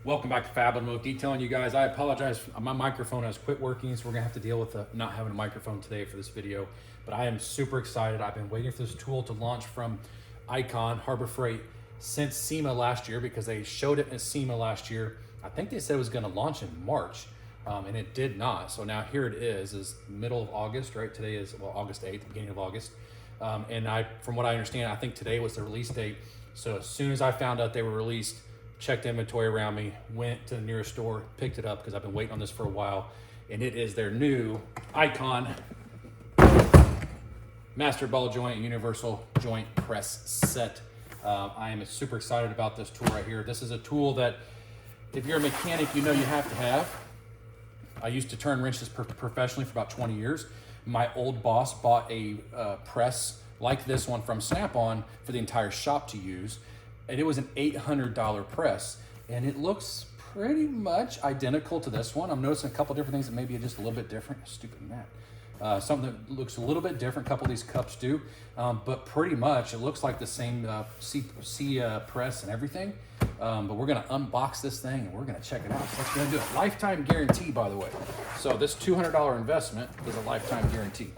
Welcome back to Fab Automotive Detailing, you guys. I apologize, my microphone has quit working, so we're gonna have to deal with not having a microphone today for this video. But I am super excited. I've been waiting for this tool to launch from Icon Harbor Freight since SEMA last year, because they showed it at SEMA last year. I think they said it was gonna launch in March, and it did not. So now here it is middle of August, right? Today is, well, August 8th, beginning of August. And from what I understand, I think today was the release date. So as soon as I found out they were released, checked inventory around me, went to the nearest store, picked it up because I've been waiting on this for a while. And it is their new Icon Master Ball Joint Universal Joint Press Set. I am super excited about this tool right here. This is a tool that if you're a mechanic, you know you have to have. I used to turn wrenches professionally for about 20 years. My old boss bought a press like this one from Snap-on for the entire shop to use. And it was an $800 press, and it looks pretty much identical to this one. I'm noticing a couple different things that maybe are just a little bit different. Stupid mat. Something that looks a little bit different, a couple of these cups do, but pretty much it looks like the same C press and everything. But we're gonna unbox this thing and we're gonna check it out. So let's go ahead and do it. Lifetime guarantee, by the way. So this $200 investment is a lifetime guarantee.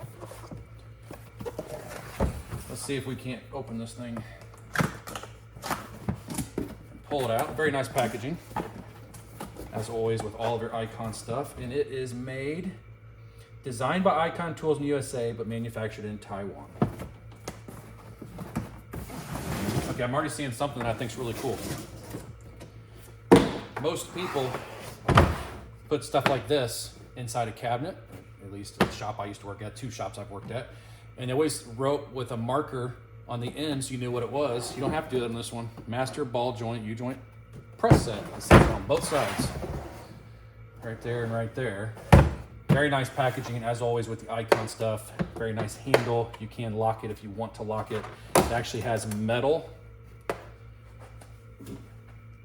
Let's see if we can't open this thing. Pull it out. Very nice packaging, as always with all of your Icon stuff. And it is designed by Icon Tools in the USA, but manufactured in Taiwan. Okay, I'm already seeing something that I think is really cool. Most people put stuff like this inside a cabinet, at least the shop I used to work at, 2 shops I've worked at, and they always wrote with a marker on the end so you knew what it was. You don't have to do that on this one. Master Ball Joint U-Joint Press Set. It says on both sides. Right there and right there. Very nice packaging, as always with the Icon stuff. Very nice handle. You can lock it if you want to lock it. It actually has metal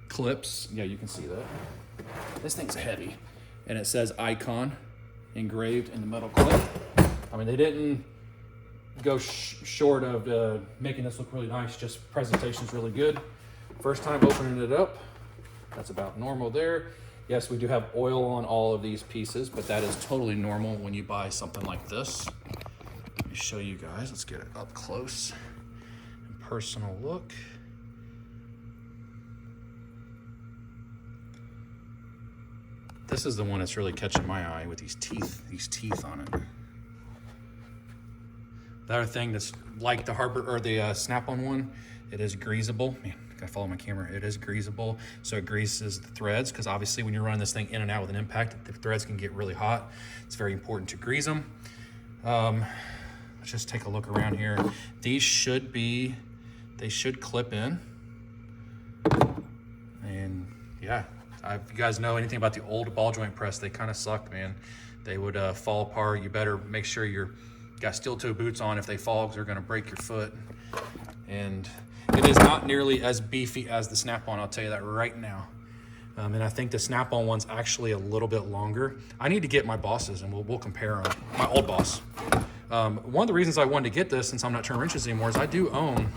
clips. Yeah, you can see that. This thing's heavy. And it says Icon engraved in the metal clip. I mean, they didn't go short of making this look really nice. Just presentation's really good. First time opening it up. That's about normal there. Yes, we do have oil on all of these pieces, but that is totally normal when you buy something like this. Let me show you guys. Let's get it up close and personal look. This is the one that's really catching my eye with these teeth on it. The other thing that's like the Harbor or the Snap-on one, it is greasable. Man, gotta follow my camera. It is greasable, so it greases the threads, because obviously when you're running this thing in and out with an impact, the threads can get really hot. It's very important to grease them. Let's just take a look around here. These should clip in. And yeah, if you guys know anything about the old ball joint press, they kind of suck, man. They would fall apart. You better make sure you're got steel toe boots on if they fall, because they're going to break your foot. And it is not nearly as beefy as the Snap-on, I'll tell you that right now. And I think the Snap-on one's actually a little bit longer. I need to get my bosses and we'll compare them. My old boss. One of the reasons I wanted to get this, since I'm not turning wrenches anymore, is I do own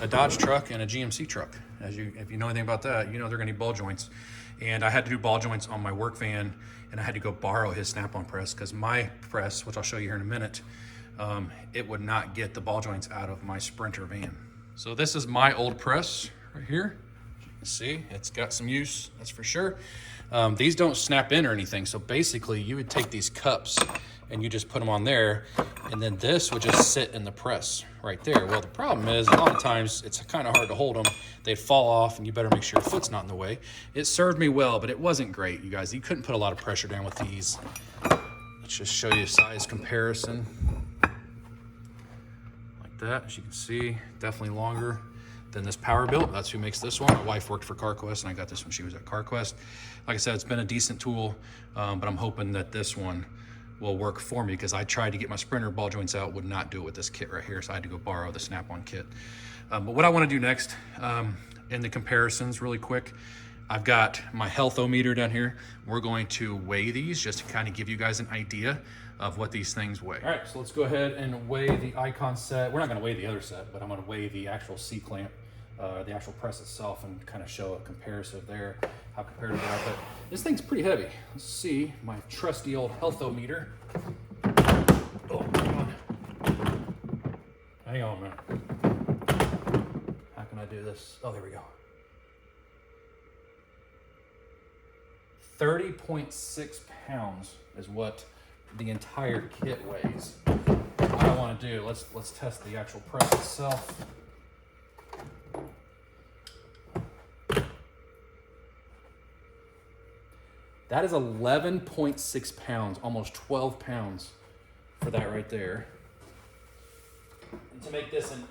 a Dodge truck and a GMC truck. If you know anything about that, you know they're going to need ball joints. And I had to do ball joints on my work van, and I had to go borrow his Snap-on press, because my press, which I'll show you here in a minute, it would not get the ball joints out of my Sprinter van. So this is my old press right here. As you can see, it's got some use, that's for sure. These don't snap in or anything, so basically you would take these cups and you just put them on there, and then this would just sit in the press right there. Well, the problem is a lot of times it's kind of hard to hold them. They fall off, and you better make sure your foot's not in the way. It served me well, but it wasn't great, you guys. You couldn't put a lot of pressure down with these. Let's just show you a size comparison. Like that, as you can see, definitely longer than this Powerbilt. That's who makes this one. My wife worked for CarQuest, and I got this when she was at CarQuest. Like I said, it's been a decent tool, but I'm hoping that this one will work for me, because I tried to get my Sprinter ball joints out, would not do it with this kit right here, so I had to go borrow the Snap-on kit. But what I want to do next, in the comparisons really quick, I've got my health-o-meter down here. We're going to weigh these just to kind of give you guys an idea of what these things weigh. All right, so let's go ahead and weigh the Icon set. We're not going to weigh the other set, but I'm going to weigh the actual C-clamp the actual press itself and kind of show a comparison there, how comparative they are. But this thing's pretty heavy. Let's see my trusty old Health-O-Meter. Oh, hang on a minute. How can I do this? Oh, there we go. 30.6 pounds is what the entire kit weighs. What I want to do, let's test the actual press itself. That is 11.6 pounds, almost 12 pounds for that right there. And to make this an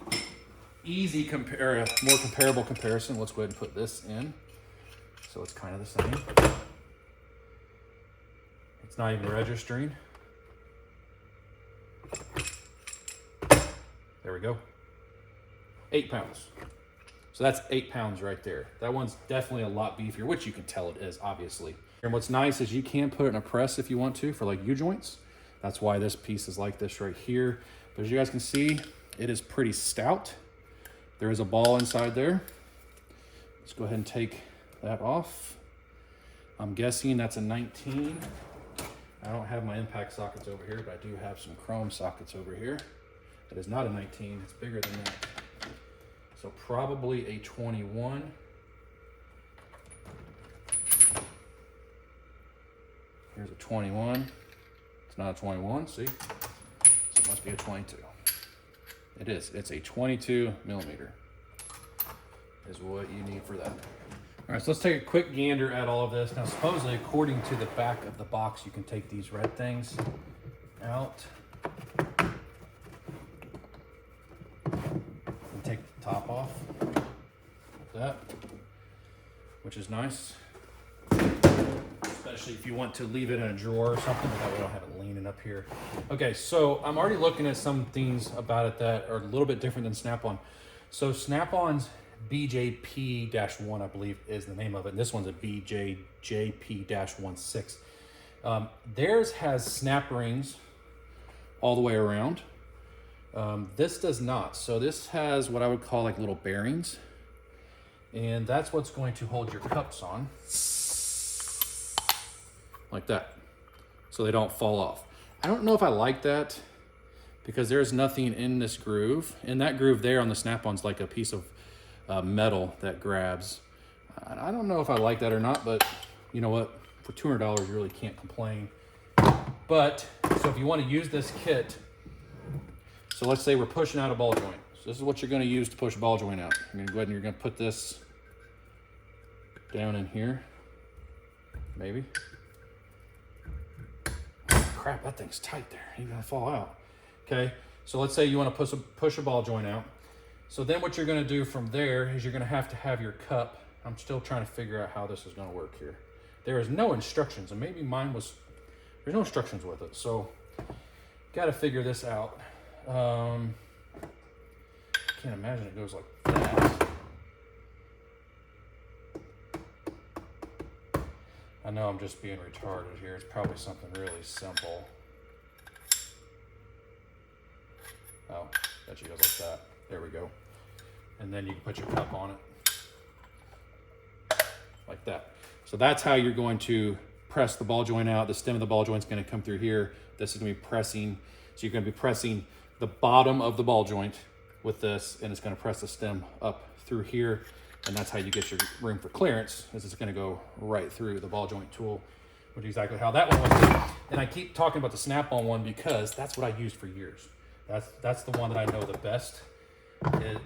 easy more comparable comparison, let's go ahead and put this in. So it's kind of the same. It's not even registering. There we go. 8 pounds. So that's 8 pounds right there. That one's definitely a lot beefier, which you can tell it is, obviously. And what's nice is you can put it in a press if you want to for like U-joints. That's why this piece is like this right here. But as you guys can see, it is pretty stout. There is a ball inside there. Let's go ahead and take that off. I'm guessing that's a 19. I don't have my impact sockets over here, but I do have some chrome sockets over here. That is not a 19, it's bigger than that. So probably a 21. Here's a 21. It's not a 21, see? So it must be a 22. It is, it's a 22 millimeter is what you need for that. All right, so let's take a quick gander at all of this. Now, supposedly, according to the back of the box, you can take these red things out and take the top off, like that, which is nice, especially if you want to leave it in a drawer or something, but that way I don't have it leaning up here. Okay, so I'm already looking at some things about it that are a little bit different than Snap-on. So Snap-on's BJP-1, I believe, is the name of it. And this one's a BJJP-16. Theirs has snap rings all the way around. This does not. So this has what I would call like little bearings. And that's what's going to hold your cups on. Like that. So they don't fall off. I don't know if I like that because there's nothing in this groove. And that groove there on the Snap-on's like a piece of metal that grabs. I don't know if I like that or not, but you know what? For $200, you really can't complain. But, so if you want to use this kit, so let's say we're pushing out a ball joint. So this is what you're going to use to push a ball joint out. You're going to go ahead and you're going to put this down in here. Maybe. Oh, crap, that thing's tight there. You're going to fall out. Okay, so let's say you want to push a ball joint out. So then what you're going to do from there is you're going to have your cup. I'm still trying to figure out how this is going to work here. There is no instructions, and maybe mine was, there's no instructions with it. So got to figure this out. Can't imagine it goes like that. I know I'm just being retarded here. It's probably something really simple. Oh, bet you goes like that. There we go. And then you can put your cup on it. Like that. So that's how you're going to press the ball joint out. The stem of the ball joint is going to come through here. This is going to be pressing. So you're going to be pressing the bottom of the ball joint with this, and it's going to press the stem up through here. And that's how you get your room for clearance, is it's going to go right through the ball joint tool, which is exactly how that one was. And I keep talking about the Snap-on one because that's what I used for years. That's the one that I know the best.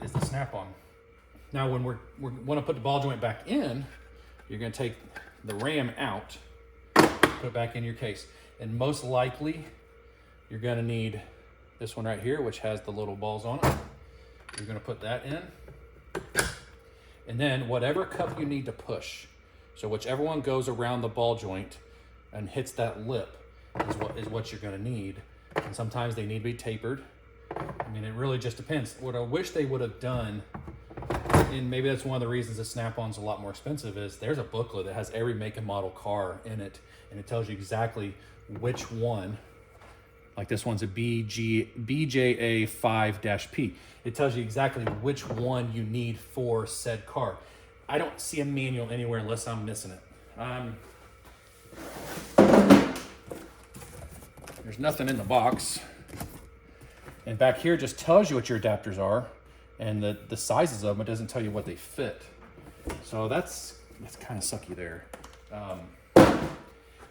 Is the Snap-on. Now when we want to put the ball joint back in, you're going to take the ram out, put it back in your case, and most likely you're going to need this one right here, which has the little balls on it. You're going to put that in, and then whatever cup you need to push, so whichever one goes around the ball joint and hits that lip is what you're going to need. And sometimes they need to be tapered. I mean, it really just depends. What I wish they would have done, and maybe that's one of the reasons the Snap-on's a lot more expensive, is there's a booklet that has every make and model car in it, and it tells you exactly which one Like this one's a BJA5-P. It tells you exactly which one you need for said car. I don't see a manual anywhere unless I'm missing it. There's nothing in the box. And back here just tells you what your adapters are and the sizes of them. It doesn't tell you what they fit. So that's kind of sucky there. I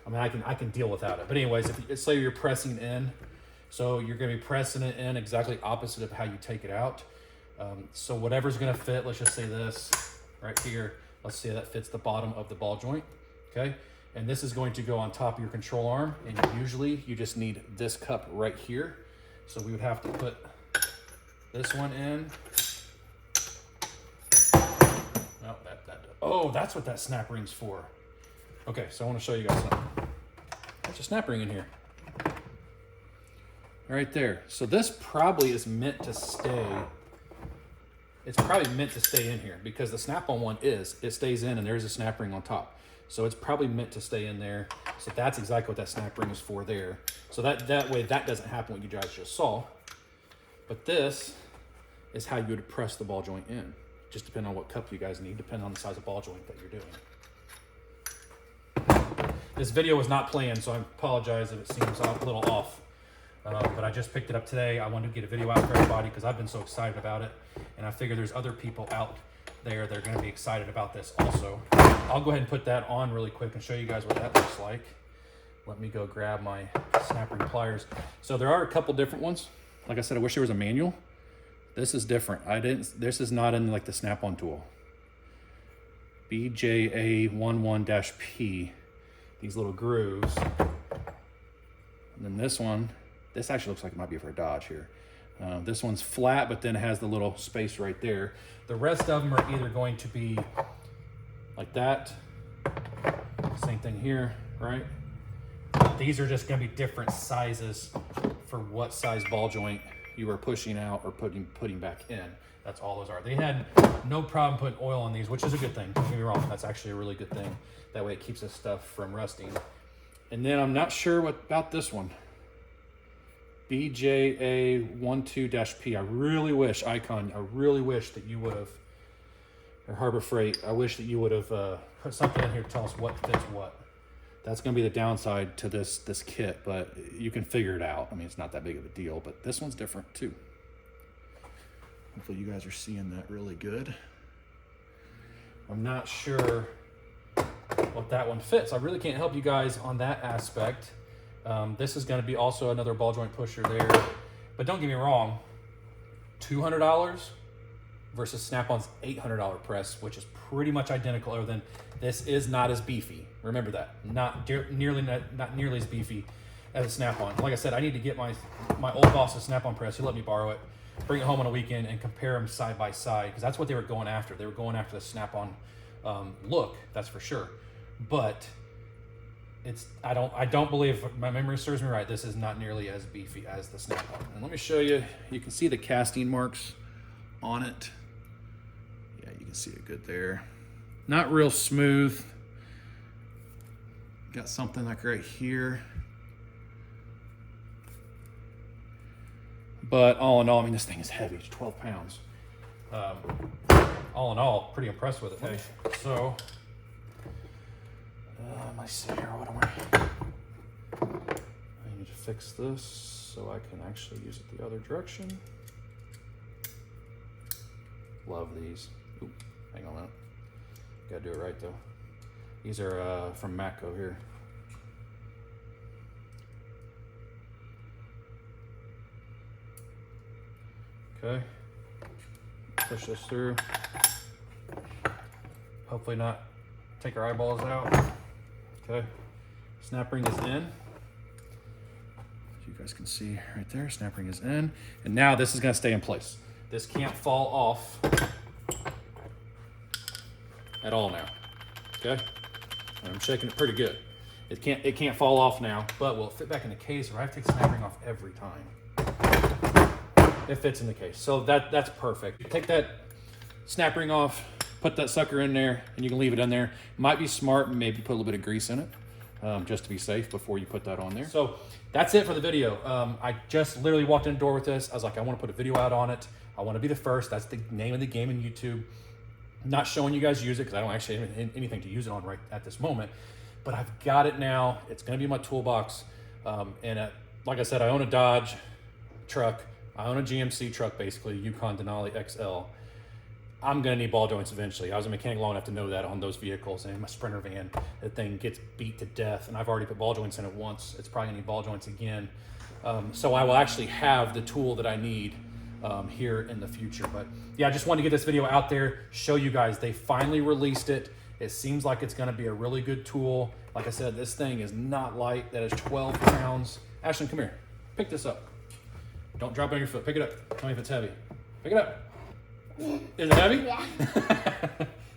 mean, I can deal without it. But anyways, if say you're pressing in, so you're going to be pressing it in exactly opposite of how you take it out. So whatever's going to fit, let's just say this right here. Let's say that fits the bottom of the ball joint. Okay. And this is going to go on top of your control arm. And usually you just need this cup right here. So we would have to put this one in. No, oh, that's what that snap ring's for. Okay, so I want to show you guys something. There's a snap ring in here. Right there. So this probably is meant to stay. It's probably meant to stay in here because the snap-on one it stays in and there's a snap ring on top. So it's probably meant to stay in there. So that's exactly what that snap ring is for there. So that way that doesn't happen what you guys just saw. But this is how you would press the ball joint in. Just depending on what cup you guys need, depending on the size of ball joint that you're doing. This video was not planned, so I apologize if it seems a little off. But I just picked it up today. I wanted to get a video out for everybody because I've been so excited about it. And I figure there's other people out there that are going to be excited about this also. I'll go ahead and put that on really quick and show you guys what that looks like. Let me go grab my snap ring pliers. So there are a couple different ones. Like I said, I wish there was a manual. This is different. This is not in like the snap-on tool. BJA11-P. These little grooves. And then this one, this actually looks like it might be for a Dodge here. This one's flat, but then it has the little space right there. The rest of them are either going to be like that. Same thing here, right? These are just going to be different sizes for what size ball joint you are pushing out or putting back in. That's all those are. They had no problem putting oil on these, which is a good thing. Don't get me wrong. That's actually a really good thing. That way it keeps this stuff from rusting. And then I'm not sure what about this one. BJA12-P. I really wish, Icon, I really wish that you would have, or Harbor Freight, I wish that you would have put something in here to tell us what fits what. That's going to be the downside to this kit, but you can figure it out. I mean, it's not that big of a deal, but this one's different too. Hopefully you guys are seeing that really good. I'm not sure what that one fits. I really can't help you guys on that aspect. This is going to be also another ball joint pusher there, but don't get me wrong, $200 versus Snap-on's $800 press, which is pretty much identical, other than this is not as beefy. Remember that, not nearly as beefy as a Snap-on. Like I said, I need to get my old boss's Snap-on press. He let me borrow it, bring it home on a weekend, and compare them side by side, because that's what they were going after. They were going after the Snap-on look, that's for sure. But I don't believe, if my memory serves me right, this is not nearly as beefy as the Snap-on. And let me show you. You can see the casting marks on it. Yeah, you can see it good there. Not real smooth. Got something like right here. But all in all, I mean, this thing is heavy. It's 12 pounds. All in all, pretty impressed with it. Hey, so let me see here. What am I need to fix this so I can actually use it the other direction. Love these. Ooh, hang on a minute. Gotta do it right though. These are from Matco here. Okay. Push this through. Hopefully not take our eyeballs out. Okay. Snap ring is in. You guys can see right there, snap ring is in. And now this is gonna stay in place. This can't fall off at all now, okay? And I'm shaking it pretty good. It can't fall off now, but will it fit back in the case, or I have to take the snap ring off every time? It fits in the case, so that's perfect. Take that snap ring off, put that sucker in there, and you can leave it in there. Might be smart, maybe put a little bit of grease in it. just to be safe before you put that on there. So that's it for the video. I just literally walked in the door with this. I was like, I want to put a video out on it. I want to be the first. That's the name of the game in YouTube. I'm not showing you guys use it because I don't actually have anything to use it on right at this moment. But I've got it now. It's going to be in my toolbox. Like I said, I own a Dodge truck. I own a GMC truck, basically, Yukon Denali XL. I'm going to need ball joints eventually. I was a mechanic long enough to know that on those vehicles. And my Sprinter van, the thing gets beat to death. And I've already put ball joints in it once. It's probably going to need ball joints again. So I will actually have the tool that I need here in the future. But yeah, I just wanted to get this video out there, show you guys they finally released it. It seems like it's going to be a really good tool. Like I said, this thing is not light. That is 12 pounds. Ashlyn, come here. Pick this up. Don't drop it on your foot. Pick it up. Tell me if it's heavy. Pick it up. Is it heavy? Yeah.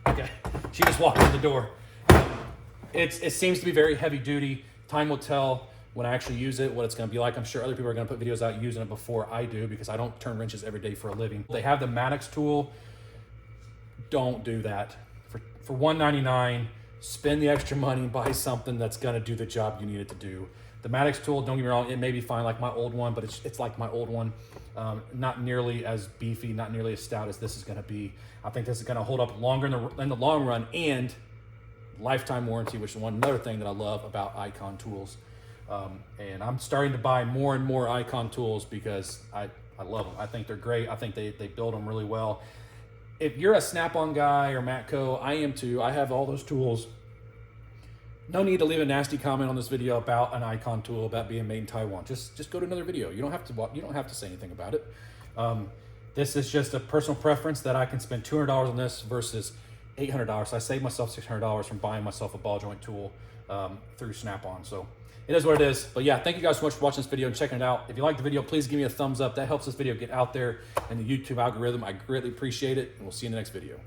Okay. She just walked in the door. It seems to be very heavy duty. Time will tell when I actually use it what it's going to be like. I'm sure other people are going to put videos out using it before I do because I don't turn wrenches every day for a living. They have the Maddox tool. Don't do that. For $199, spend the extra money and buy something that's going to do the job you need it to do. The Maddox tool, don't get me wrong, it may be fine like my old one, but it's like my old one. Not nearly as beefy, not nearly as stout as this is going to be. I think this is going to hold up longer in the long run, and lifetime warranty, which is another thing that I love about Icon tools. And I'm starting to buy more and more Icon tools because I love them. I think they're great. I think they build them really well. If you're a Snap-on guy or Matco, I am too. I have all those tools. No need to leave a nasty comment on this video about an Icon tool about being made in Taiwan. Just go to another video. You don't have to say anything about it. This is just a personal preference that I can spend $200 on this versus $800. So I saved myself $600 from buying myself a ball joint tool through Snap-on. So it is what it is. But yeah, thank you guys so much for watching this video and checking it out. If you like the video, please give me a thumbs up. That helps this video get out there in the YouTube algorithm. I greatly appreciate it, and we'll see you in the next video.